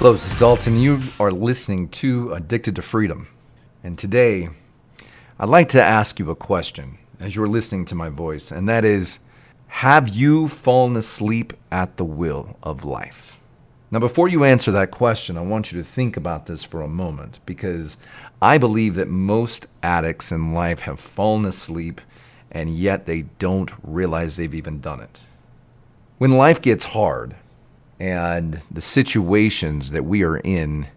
Hello, this is Dalton. You are listening to Addicted to Freedom. And today, I'd like to ask you a question as you're listening to my voice, and that is, have you fallen asleep at the wheel of life? Now, before you answer that question, I want you to think about this for a moment, because I believe that most addicts in life have fallen asleep, and yet they don't realize they've even done it. When life gets hard, and the situations that we are in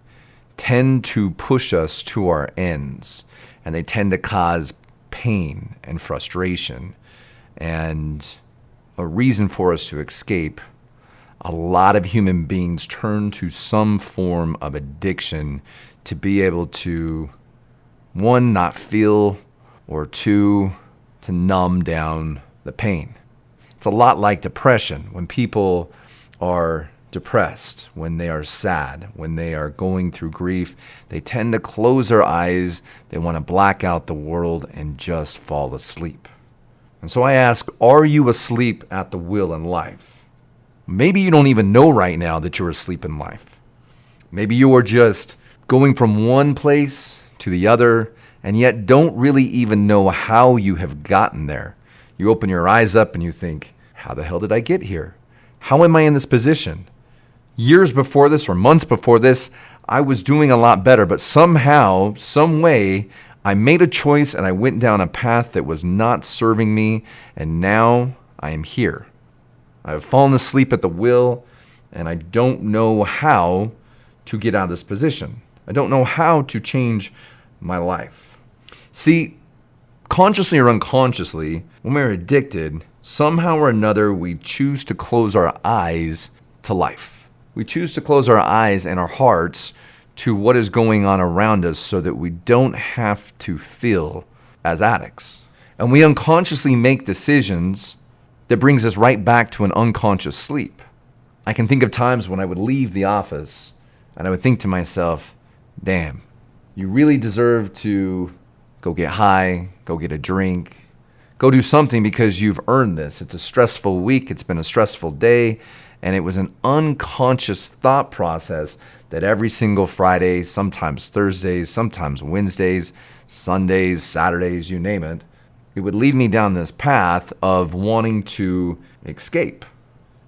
tend to push us to our ends, and they tend to cause pain and frustration and a reason for us to escape. A lot of human beings turn to some form of addiction to be able to, one, not feel, or two, to numb down the pain. It's a lot like depression. When people are depressed, when they are sad, when they are going through grief, they tend to close their eyes, they want to black out the world and just fall asleep. And so I ask, are you asleep at the wheel in life? Maybe you don't even know right now that you're asleep in life. Maybe you are just going from one place to the other and yet don't really even know how you have gotten there. You open your eyes up and you think, how the hell did I get here? How am I in this position? Years before this or months before this, I was doing a lot better, but somehow, some way, I made a choice and I went down a path that was not serving me, and now I am here. I have fallen asleep at the wheel, and I don't know how to get out of this position. I don't know how to change my life. See, consciously or unconsciously, when we're addicted, somehow or another, we choose to close our eyes to life. We choose to close our eyes and our hearts to what is going on around us so that we don't have to feel as addicts. And we unconsciously make decisions that brings us right back to an unconscious sleep. I can think of times when I would leave the office and I would think to myself, damn, you really deserve to go get high, go get a drink, go do something because you've earned this. It's a stressful week. It's been a stressful day. And it was an unconscious thought process that every single Friday, sometimes Thursdays, sometimes Wednesdays, Sundays, Saturdays, you name it, it would lead me down this path of wanting to escape.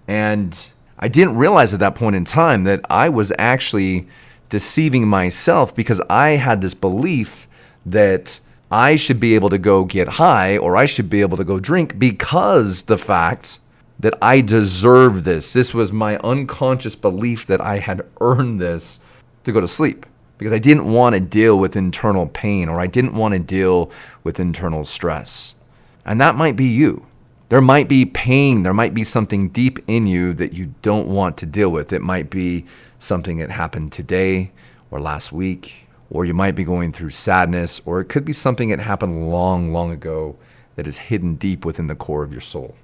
And I didn't realize at that point in time that I was actually deceiving myself, because I had this belief that I should be able to go get high or I should be able to go drink because the fact that I deserve this. This was my unconscious belief that I had earned this to go to sleep, because I didn't want to deal with internal pain, or I didn't want to deal with internal stress. And that might be you. There might be pain. There might be something deep in you that you don't want to deal with. It might be something that happened today or last week, or you might be going through sadness, or it could be something that happened long, long ago that is hidden deep within the core of your soul.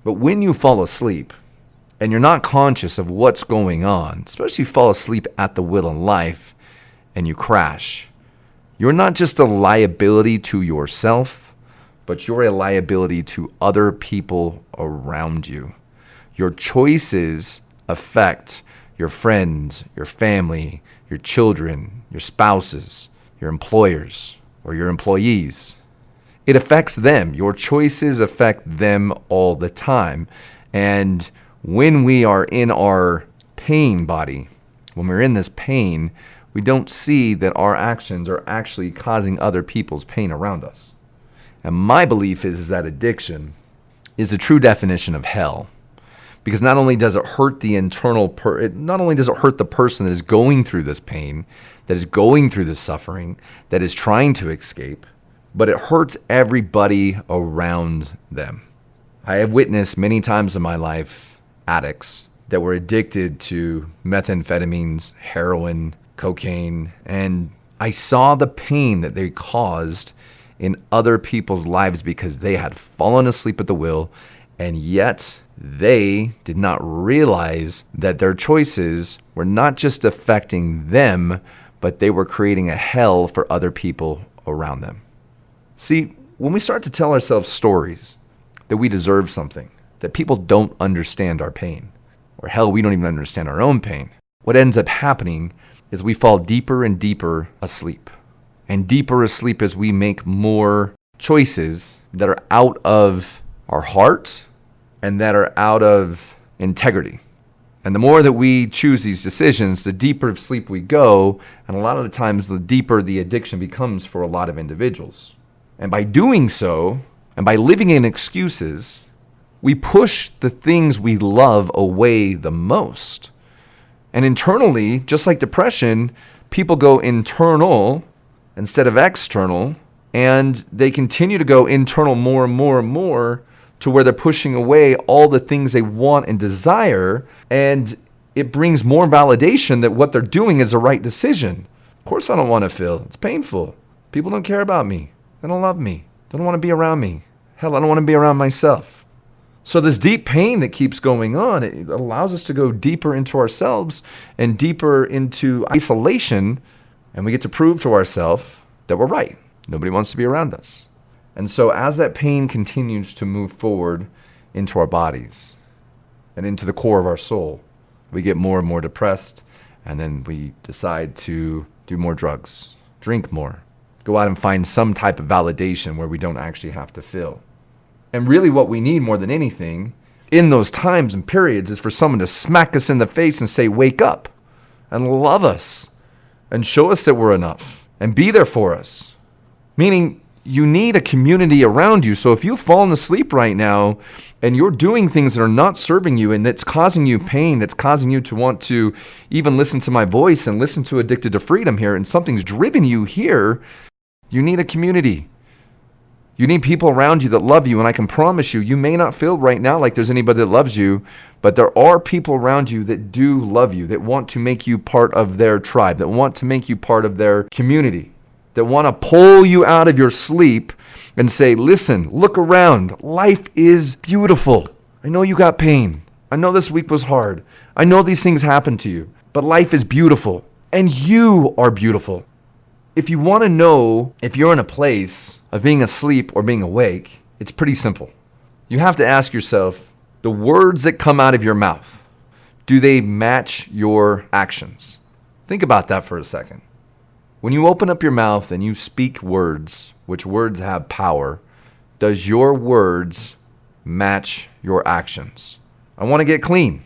But when you fall asleep and you're not conscious of what's going on, especially if you fall asleep at the wheel in life and you crash, you're not just a liability to yourself, but you're a liability to other people around you. Your choices affect your friends, your family, your children, your spouses, your employers, or your employees. It affects them. Your choices affect them all the time. And when we are in our pain body, when we're in this pain, we don't see that our actions are actually causing other people's pain around us. And my belief is that addiction is the true definition of hell. Because not only does it hurt the not only does it hurt the person that is going through this pain, that is going through this suffering, that is trying to escape, but it hurts everybody around them. I have witnessed many times in my life addicts that were addicted to methamphetamines, heroin, cocaine, and I saw the pain that they caused in other people's lives because they had fallen asleep at the wheel, and yet they did not realize that their choices were not just affecting them, but they were creating a hell for other people around them. See, when we start to tell ourselves stories that we deserve something, that people don't understand our pain, or hell, we don't even understand our own pain, what ends up happening is we fall deeper and deeper asleep. And deeper asleep as we make more choices that are out of our heart and that are out of integrity. And the more that we choose these decisions, the deeper sleep we go, and a lot of the times the deeper the addiction becomes for a lot of individuals. And by doing so, and by living in excuses, we push the things we love away the most. And internally, just like depression, people go internal instead of external, and they continue to go internal more and more and more to where they're pushing away all the things they want and desire, and it brings more validation that what they're doing is the right decision. Of course I don't want to feel. It's painful. People don't care about me. They don't love me. They don't want to be around me. Hell, I don't want to be around myself. So this deep pain that keeps going on, it allows us to go deeper into ourselves and deeper into isolation, and we get to prove to ourselves that we're right. Nobody wants to be around us. And so as that pain continues to move forward into our bodies and into the core of our soul, we get more and more depressed, and then we decide to do more drugs, drink more, go out and find some type of validation where we don't actually have to feel. And really what we need more than anything in those times and periods is for someone to smack us in the face and say, wake up and love us and show us that we're enough and be there for us. Meaning you need a community around you. So if you've fallen asleep right now and you're doing things that are not serving you and that's causing you pain, that's causing you to want to even listen to my voice and listen to Addicted to Freedom here, and something's driven you here, you need a community. You need people around you that love you, and I can promise you, you may not feel right now like there's anybody that loves you, but there are people around you that do love you, that want to make you part of their tribe, that want to make you part of their community, that want to pull you out of your sleep and say, listen, look around. Life is beautiful. I know you got pain. I know this week was hard. I know these things happened to you, but life is beautiful, and you are beautiful. If you want to know if you're in a place of being asleep or being awake, it's pretty simple. You have to ask yourself, the words that come out of your mouth, do they match your actions? Think about that for a second. When you open up your mouth and you speak words, which words have power, does your words match your actions? I want to get clean.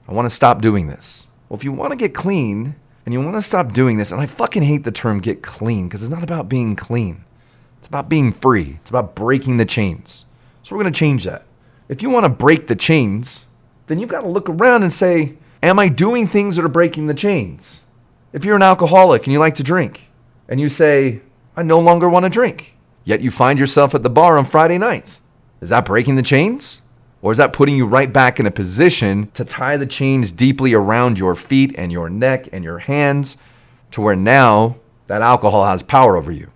I want to stop doing this. Well, if you want to get clean, and you want to stop doing this, and I fucking hate the term get clean because it's not about being clean. It's about being free. It's about breaking the chains. So we're going to change that. If you want to break the chains, then you've got to look around and say, am I doing things that are breaking the chains? If you're an alcoholic and you like to drink, and you say, I no longer want to drink, yet you find yourself at the bar on Friday nights, is that breaking the chains? Or is that putting you right back in a position to tie the chains deeply around your feet and your neck and your hands to where now that alcohol has power over you?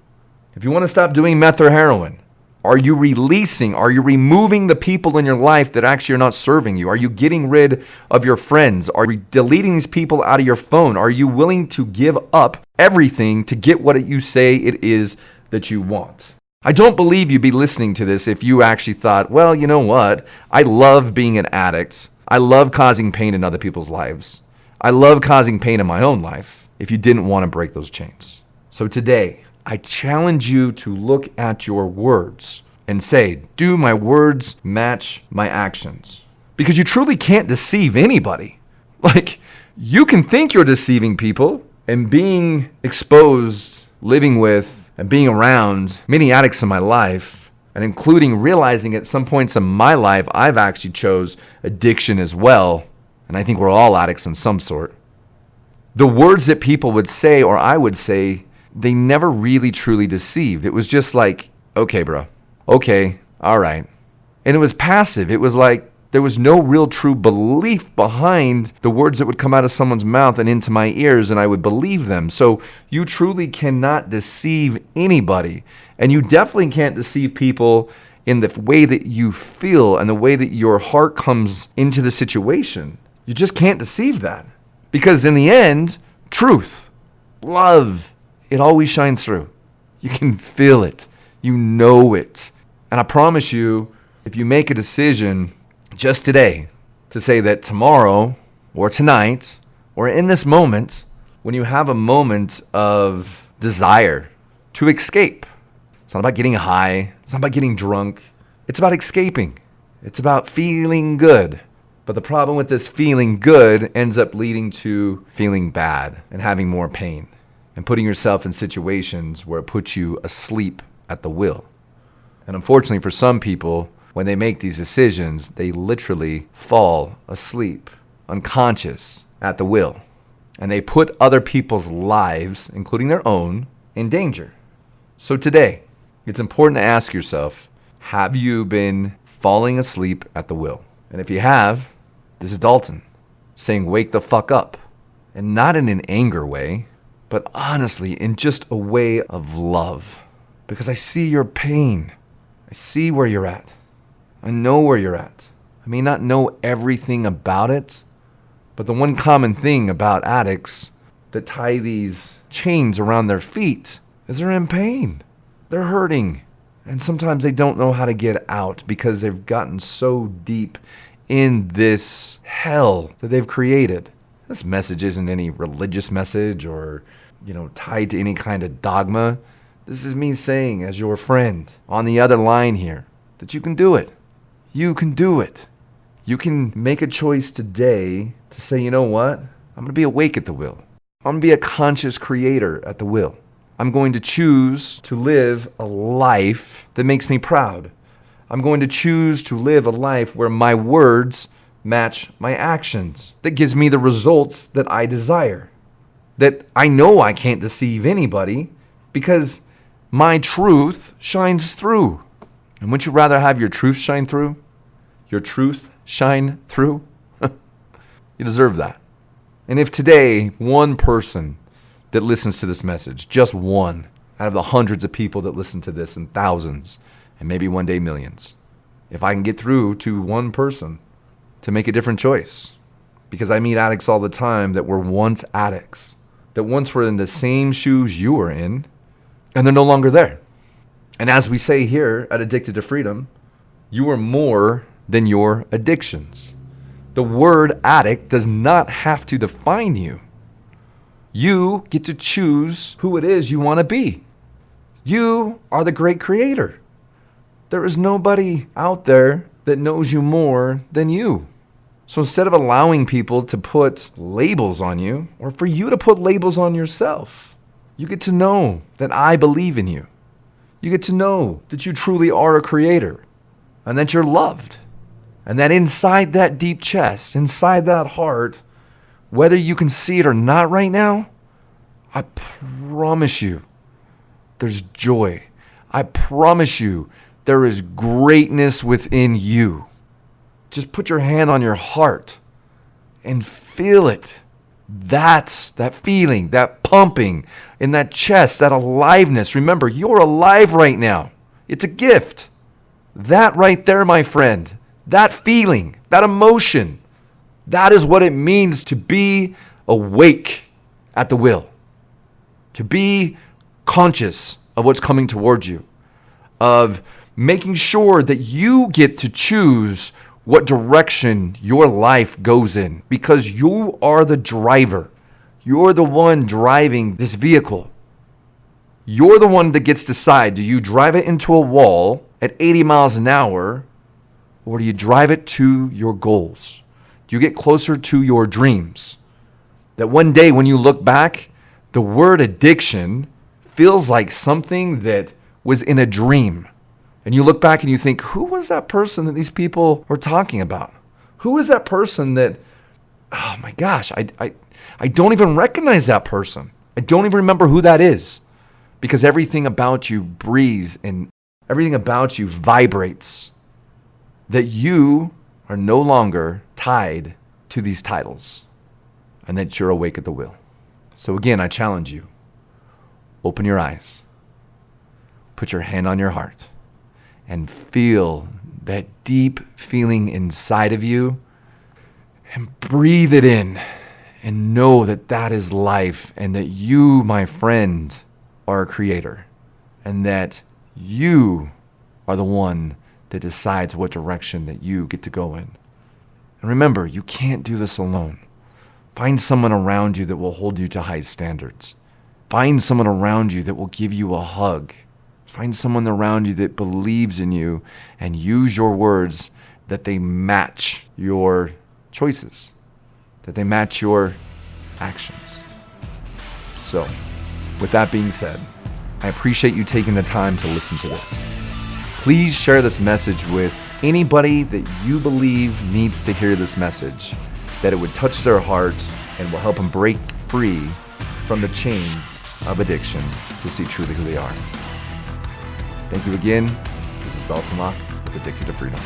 If you want to stop doing meth or heroin, are you removing the people in your life that actually are not serving you? Are you getting rid of your friends? Are you deleting these people out of your phone? Are you willing to give up everything to get what you say it is that you want? I don't believe you'd be listening to this if you actually thought, well, you know what? I love being an addict. I love causing pain in other people's lives. I love causing pain in my own life, if you didn't want to break those chains. So today, I challenge you to look at your words and say, do my words match my actions? Because you truly can't deceive anybody. Like, you can think you're deceiving people, and being exposed, living with, and being around many addicts in my life, and including realizing at some points in my life, I've actually chose addiction as well. And I think we're all addicts in some sort. The words that people would say, or I would say, they never really truly deceived. It was just like, okay, bro. Okay. All right. And it was passive. It was like, there was no real true belief behind the words that would come out of someone's mouth and into my ears, and I would believe them. So you truly cannot deceive anybody. And you definitely can't deceive people in the way that you feel and the way that your heart comes into the situation. You just can't deceive that. Because in the end, truth, love, it always shines through. You can feel it. You know it. And I promise you, if you make a decision just today to say that tomorrow or tonight or in this moment, when you have a moment of desire to escape. It's not about getting high. It's not about getting drunk. It's about escaping. It's about feeling good. But the problem with this feeling good ends up leading to feeling bad and having more pain and putting yourself in situations where it puts you asleep at the will. And unfortunately for some people, when they make these decisions, they literally fall asleep, unconscious at the will. And they put other people's lives, including their own, in danger. So today, it's important to ask yourself, have you been falling asleep at the will? And if you have, this is Dalton saying wake the fuck up. And not in an anger way, but honestly in just a way of love. Because I see your pain. I see where you're at. I know where you're at. I may not know everything about it, but the one common thing about addicts that tie these chains around their feet is they're in pain. They're hurting. And sometimes they don't know how to get out because they've gotten so deep in this hell that they've created. This message isn't any religious message or, tied to any kind of dogma. This is me saying, as your friend on the other line here, that you can do it. You can do it. You can make a choice today to say, you know what? I'm going to be awake at the will. I'm going to be a conscious creator at the will. I'm going to choose to live a life that makes me proud. I'm going to choose to live a life where my words match my actions, that gives me the results that I desire, that I know I can't deceive anybody because my truth shines through. And wouldn't you rather have your truth shine through? Your truth shine through? You deserve that. And if today one person that listens to this message, just one out of the hundreds of people that listen to this and thousands, and maybe one day millions, if I can get through to one person to make a different choice, because I meet addicts all the time that were once addicts, that once were in the same shoes you were in, and they're no longer there. And as we say here at Addicted to Freedom, you are more than your addictions. The word addict does not have to define you. You get to choose who it is you want to be. You are the great creator. There is nobody out there that knows you more than you. So instead of allowing people to put labels on you, or for you to put labels on yourself, you get to know that I believe in you. You get to know that you truly are a creator and that you're loved. And that inside that deep chest, inside that heart, whether you can see it or not right now, I promise you there's joy. I promise you there is greatness within you. Just put your hand on your heart and feel it. That's that feeling, that pumping in that chest, that aliveness. Remember, you're alive right now. It's a gift. That right there, my friend, that feeling, that emotion, that is what it means to be awake at the will. To be conscious of what's coming towards you. Of making sure that you get to choose what direction your life goes in, because you are the driver. You're the one driving this vehicle. You're the one that gets to decide, do you drive it into a wall at 80 miles an hour, or do you drive it to your goals? Do you get closer to your dreams? That one day when you look back, the word addiction feels like something that was in a dream. And you look back and you think, who was that person that these people were talking about? Who is that person that, oh my gosh, I don't even recognize that person. I don't even remember who that is. Because everything about you breathes and everything about you vibrates. That you are no longer tied to these titles. And that you're awake at the will. So again, I challenge you. Open your eyes. Put your hand on your heart. And feel that deep feeling inside of you. And breathe it in. And know that that is life. And that you, my friend, are a creator. And that you are the one that decides what direction that you get to go in. And remember, you can't do this alone. Find someone around you that will hold you to high standards. Find someone around you that will give you a hug. Find someone around you that believes in you, and use your words that they match your choices, that they match your actions. So, with that being said, I appreciate you taking the time to listen to this. Please share this message with anybody that you believe needs to hear this message, that it would touch their heart and will help them break free from the chains of addiction to see truly who they are. Thank you again. This is Dalton Locke with Addicted to Freedom.